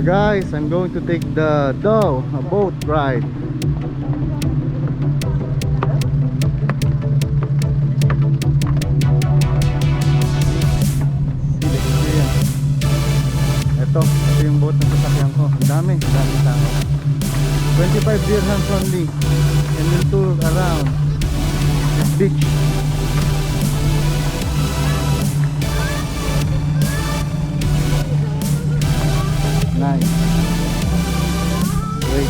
So guys, I'm going to take the a boat ride. Ito yung boat na sasakyan ko. Ang dami tao. 25 dirhams only. And we'll tour around this beach. Nice. Great.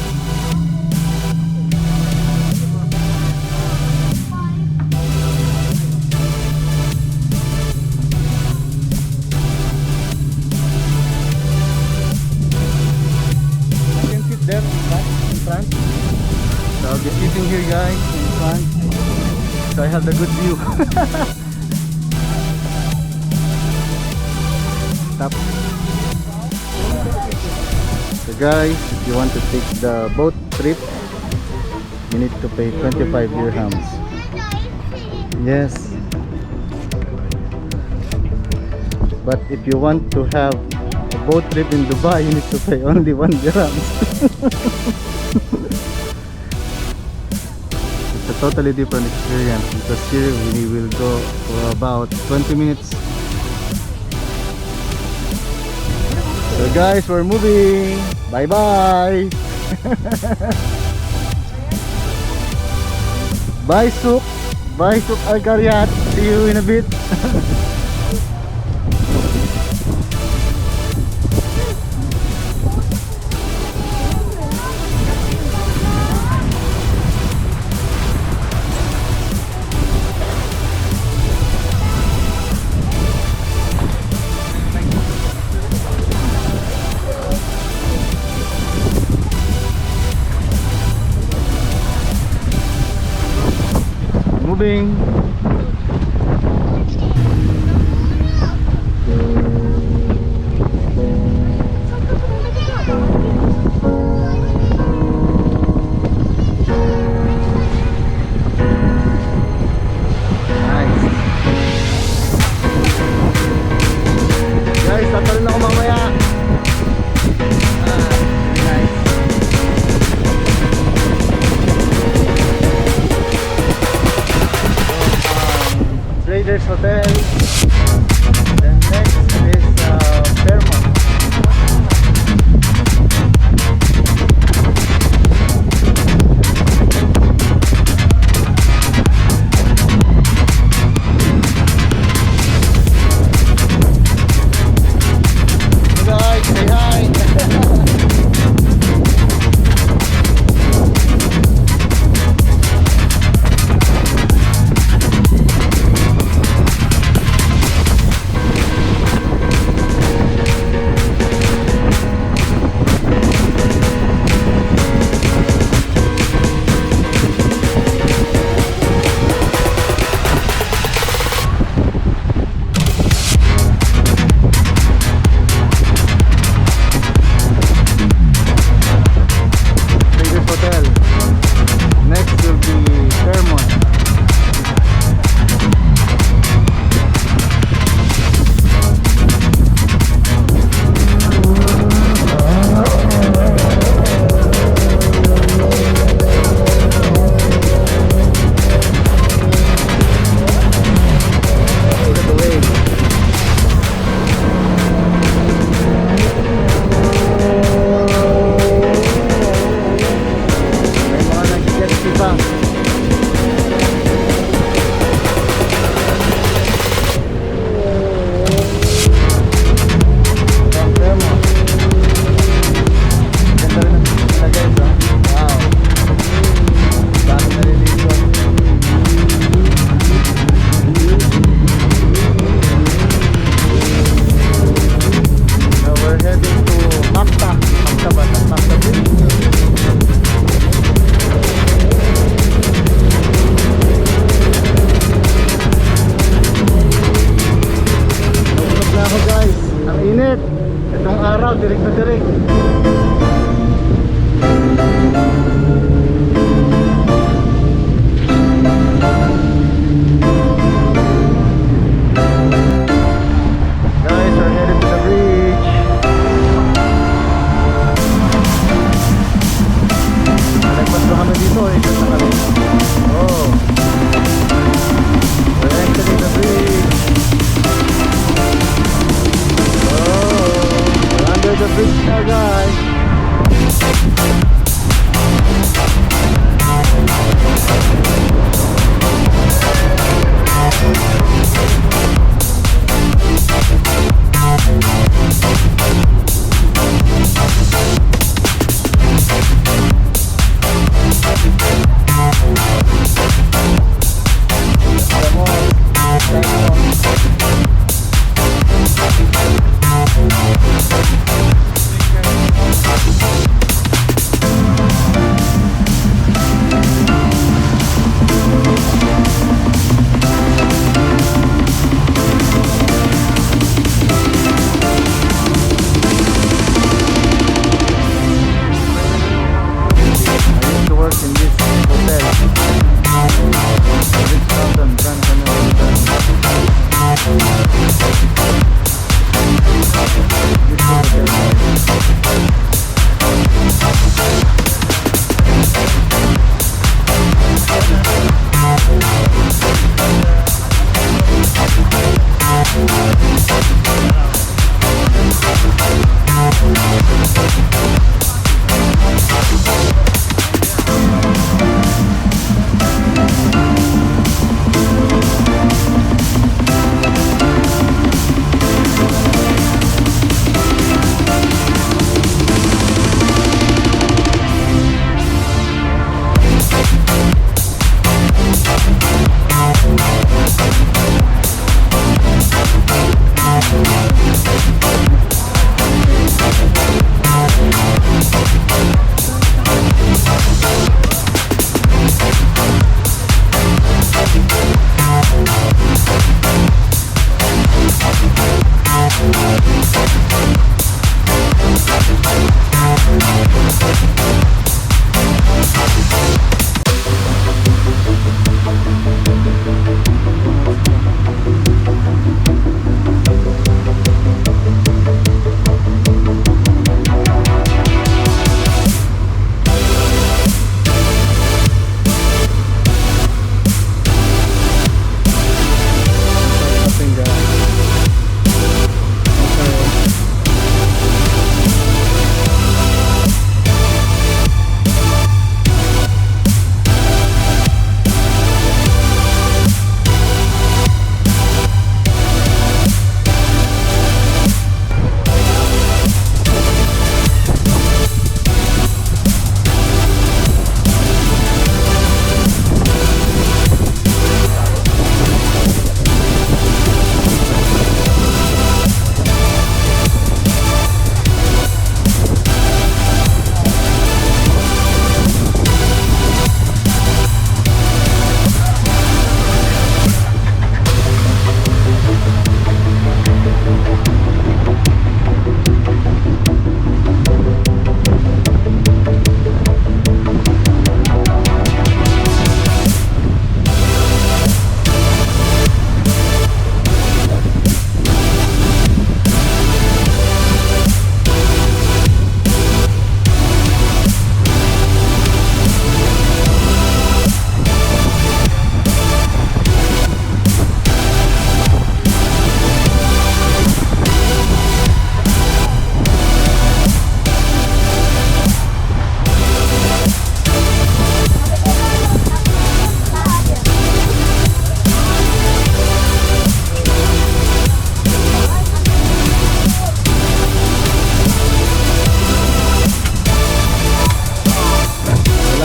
I can sit there in front. So I'll be sitting here guys in front. So I have the good view. Stop. So guys, if you want to take the boat trip, you need to pay 25 dirhams. Yes. But if you want to have a boat trip in Dubai, you need to pay only 1 dirham. It's a totally different experience because here we will go for about 20 minutes. So guys, we're moving. Bye bye. Bye Souk. Bye Souk Al Qaryat. See you in a bit. Moving. Guys, tatalon ako mamaya. Raiders Hotel. Then next is Fairmont. Hey guys, say hi. Direct na direct. Guys, we're headed to the bridge.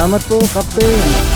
Salamat po, Captain.